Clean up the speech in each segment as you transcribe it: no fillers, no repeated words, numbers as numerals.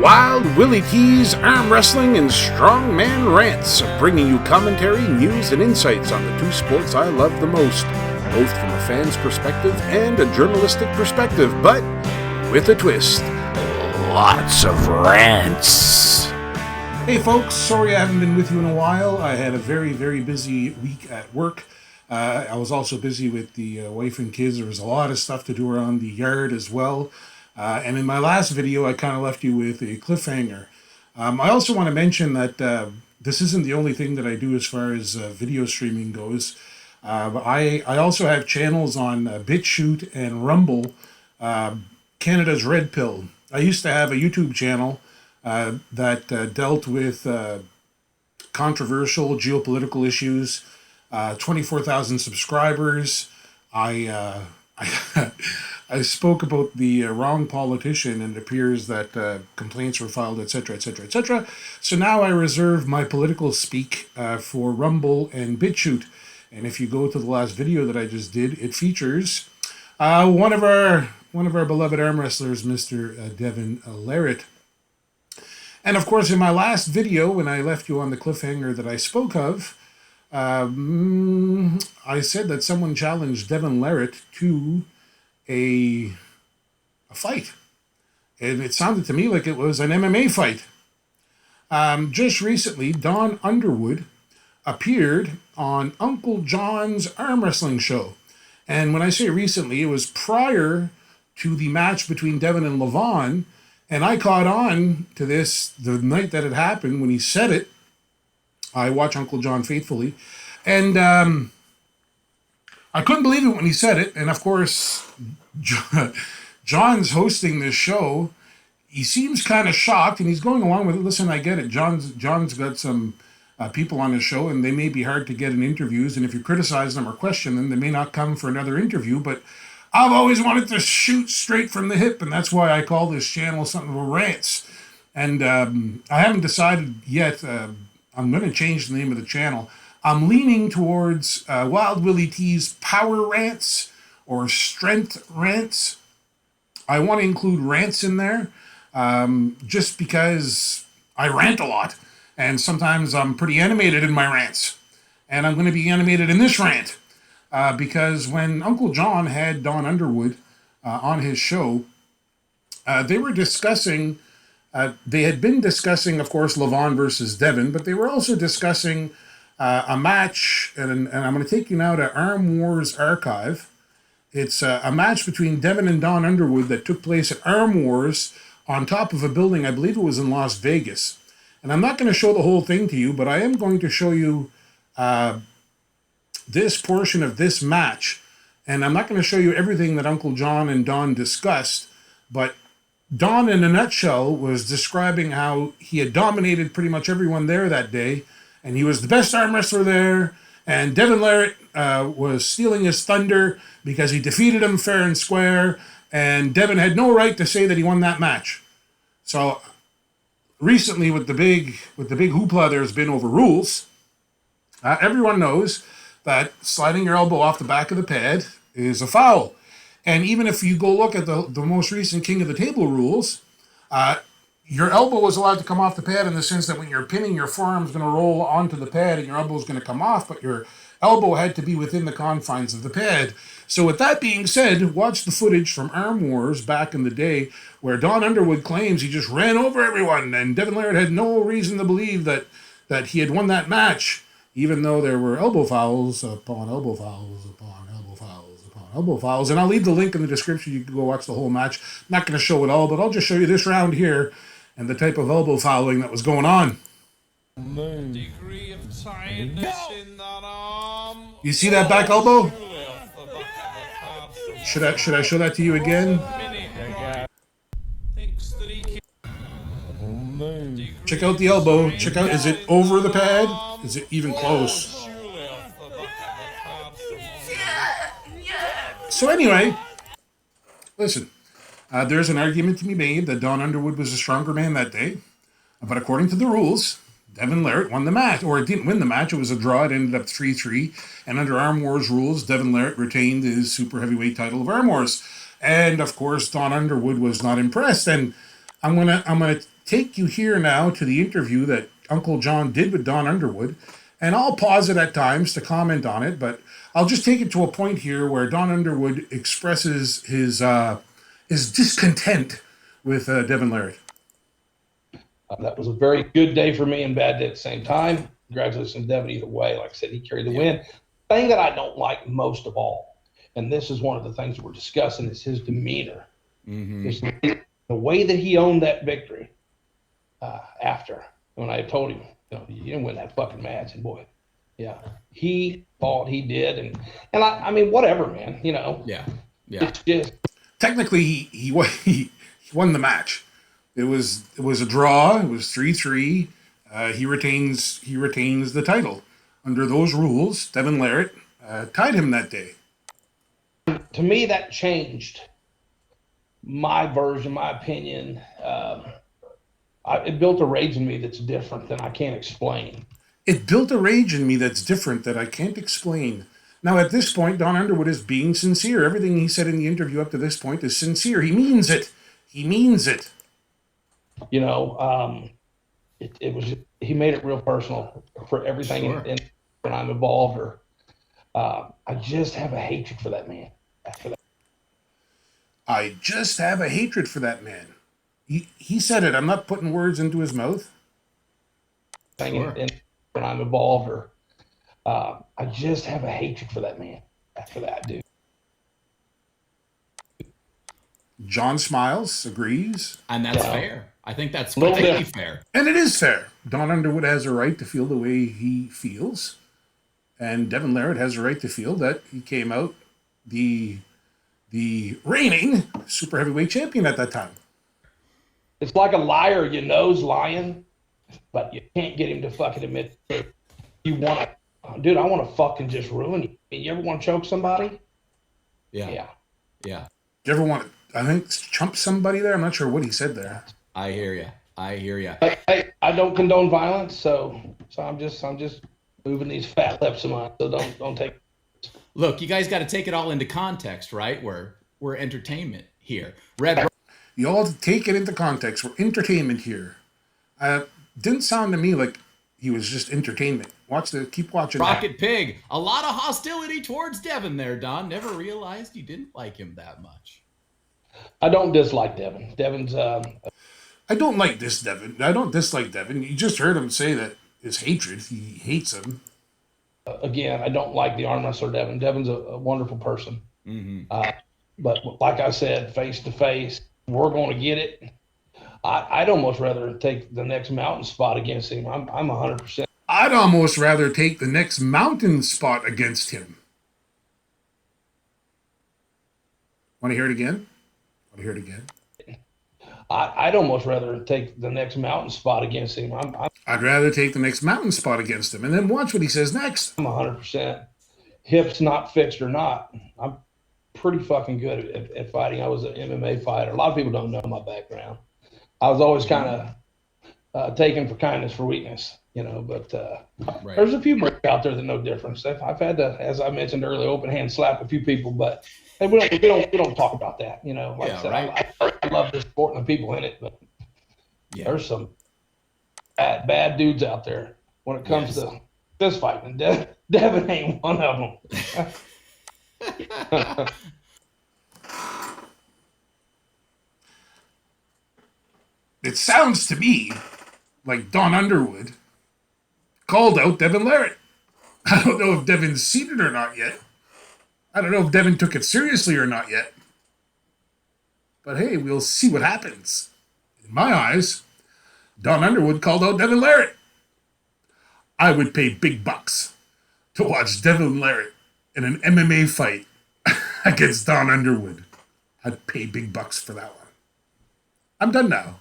Wild Willie T's Arm Wrestling and Strongman Rants, bringing you commentary, news, and insights on the two sports I love the most, both from a fan's perspective and a journalistic perspective, but with a twist. Lots of rants. Hey folks, sorry I haven't been with you in a while. I had a very, very busy week at work. I was also busy with the wife and kids. There was a lot of stuff to do around the yard as well. And in my last video, I kind of left you with a cliffhanger. I also want to mention that this isn't the only thing that I do as far as video streaming goes. I also have channels on BitChute and Rumble, Canada's Red Pill. I used to have a YouTube channel that dealt with controversial geopolitical issues. 24,000 subscribers. I spoke about the wrong politician, and it appears that complaints were filed, etc., etc., etc. So now I reserve my political speak for Rumble and BitChute. And if you go to the last video that I just did, it features one of our beloved arm wrestlers, Mr. Devon Larratt. And of course, in my last video, when I left you on the cliffhanger that I spoke of, I said that someone challenged Devon Larratt to a fight. And it sounded to me like it was an MMA fight. Just recently, Don Underwood appeared on Uncle John's arm wrestling show. And when I say recently, it was prior to the match between Devon and Levan. And I caught on to this the night that it happened when he said it. I watch Uncle John faithfully. And I couldn't believe it when he said it. And of course, John's hosting this show. He seems kind of shocked and he's going along with it. Listen, I get it. John's got some people on his show and they may be hard to get in interviews. And if you criticize them or question them, they may not come for another interview. But I've always wanted to shoot straight from the hip. And that's why I call this channel something of a rants. And I haven't decided yet. I'm going to change the name of the channel. I'm leaning towards Wild Willie T's Power Rants or Strength Rants. I want to include rants in there just because I rant a lot. And sometimes I'm pretty animated in my rants. And I'm going to be animated in this rant because when Uncle John had Don Underwood on his show, they were discussing... they had been discussing, of course, Levan versus Devon, but they were also discussing a match, and I'm going to take you now to Arm Wars Archive. It's a match between Devon and Don Underwood that took place at Arm Wars on top of a building, I believe it was in Las Vegas. And I'm not going to show the whole thing to you, but I am going to show you this portion of this match. And I'm not going to show you everything that Uncle John and Don discussed, but Don, in a nutshell, was describing how he had dominated pretty much everyone there that day, and he was the best arm wrestler there, and Devon Larratt was stealing his thunder because he defeated him fair and square, and Devon had no right to say that he won that match. So, recently, with the big hoopla there's been over rules, everyone knows that sliding your elbow off the back of the pad is a foul. And even if you go look at the most recent King of the Table rules, your elbow was allowed to come off the pad in the sense that when you're pinning, your forearm's going to roll onto the pad and your elbow's going to come off, but your elbow had to be within the confines of the pad. So with that being said, watch the footage from Arm Wars back in the day where Don Underwood claims he just ran over everyone and Devon Larratt had no reason to believe that he had won that match, even though there were elbow fouls upon elbow fouls upon elbow fouls. Elbow fouls, and I'll leave the link in the description. You can go watch the whole match. I'm not going to show it all, but I'll just show you this round here and the type of elbow fouling that was going on. You see that back elbow? Should I show that to you again? Check out the elbow. Check out, is it over the pad? Is it even close? So anyway, listen, there's an argument to be made that Don Underwood was a stronger man that day. But according to the rules, Devon Larratt won the match, or it didn't win the match. It was a draw. It ended up 3-3. And under Arm Wars rules, Devon Larratt retained his super heavyweight title of Arm Wars. And of course, Don Underwood was not impressed. And I'm gonna take you here now to the interview that Uncle John did with Don Underwood, and I'll pause it at times to comment on it, but I'll just take it to a point here where Don Underwood expresses his discontent with Devon Larratt. That was a very good day for me and bad day at the same time. Congratulations, Devon, either way. Like I said, he carried the win. The thing that I don't like most of all, and this is one of the things we're discussing, is his demeanor. Mm-hmm. The way that he owned that victory after, when I told him, you didn't win that fucking match. And boy, yeah, he thought he did. And I mean, whatever, man, Yeah. It's just. Technically, he won the match. It was a draw. It was 3-3. He retains the title. Under those rules, Devon Larratt tied him that day. To me, that changed my version, my opinion. It built a rage in me that's different than I can't explain. It built a rage in me that's different that I can't explain. Now, at this point, Don Underwood is being sincere. Everything he said in the interview up to this point is sincere. He means it. He means it. It was. He made it real personal for everything. Sure. And when I'm involved, or I just have a hatred for that man. I just have a hatred for that man. He said it. I'm not putting words into his mouth. Sure. And when I'm involved, or I just have a hatred for that man. For that dude. John smiles, agrees. And that's fair. I think that's completely fair. And it is fair. Don Underwood has a right to feel the way he feels. And Devon Larratt has a right to feel that he came out the reigning super heavyweight champion at that time. It's like a liar, is lying, but you can't get him to fucking admit that you want to. Dude, I want to fucking just ruin you. You ever want to choke somebody? Yeah. You ever want to, I think, chump somebody there? I'm not sure what he said there. I hear you. I don't condone violence, so I'm just moving these fat lips of mine. So don't take. Look, you guys got to take it all into context, right? We're entertainment here. You all have to take it into context. We're entertainment here. Didn't sound to me like he was just entertainment. Keep watching. Rocket Pig. A lot of hostility towards Devon there, Don. Never realized you didn't like him that much. I don't dislike Devon. Devon's. I don't like this Devon. I don't dislike Devon. You just heard him say that his hatred. He hates him. Again, I don't like the arm wrestler Devon. Devon's a wonderful person. Mm-hmm. But like I said, face to face, we're going to get it. I'd almost rather take the next mountain spot against him. I'm 100%. I'd almost rather take the next mountain spot against him. Want to hear it again? I'd almost rather take the next mountain spot against him. I'd rather take the next mountain spot against him, and then watch what he says next. I'm 100%. Hips not fixed or not, I'm pretty fucking good at fighting. I was an MMA fighter. A lot of people don't know my background. I was always kind of taken for kindness for weakness, But right. There's a few breaks out there that know difference. I've had to, as I mentioned earlier, open hand slap a few people, but. And we don't talk about that, Like I said, right. I love this sport and the people in it, but there's some bad dudes out there when it comes to fist fighting. Devon ain't one of them. It sounds to me like Don Underwood called out Devon Larratt. I don't know if Devon's seen it or not yet. I don't know if Devon took it seriously or not yet. But hey, we'll see what happens. In my eyes, Don Underwood called out Devon Larratt. I would pay big bucks to watch Devon Larratt in an MMA fight against Don Underwood. I'd pay big bucks for that one. I'm done now.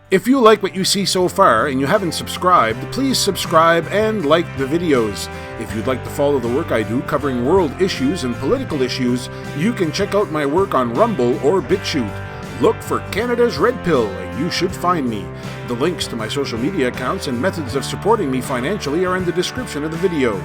If you like what you see so far and you haven't subscribed, please subscribe and like the videos. If you'd like to follow the work I do covering world issues and political issues, you can check out my work on Rumble or BitChute. Look for Canada's Red Pill and you should find me. The links to my social media accounts and methods of supporting me financially are in the description of the video.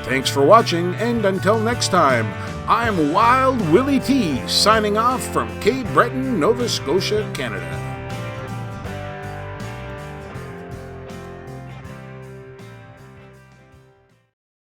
Thanks for watching, and until next time, I'm Wild Willie T, signing off from Cape Breton, Nova Scotia, Canada.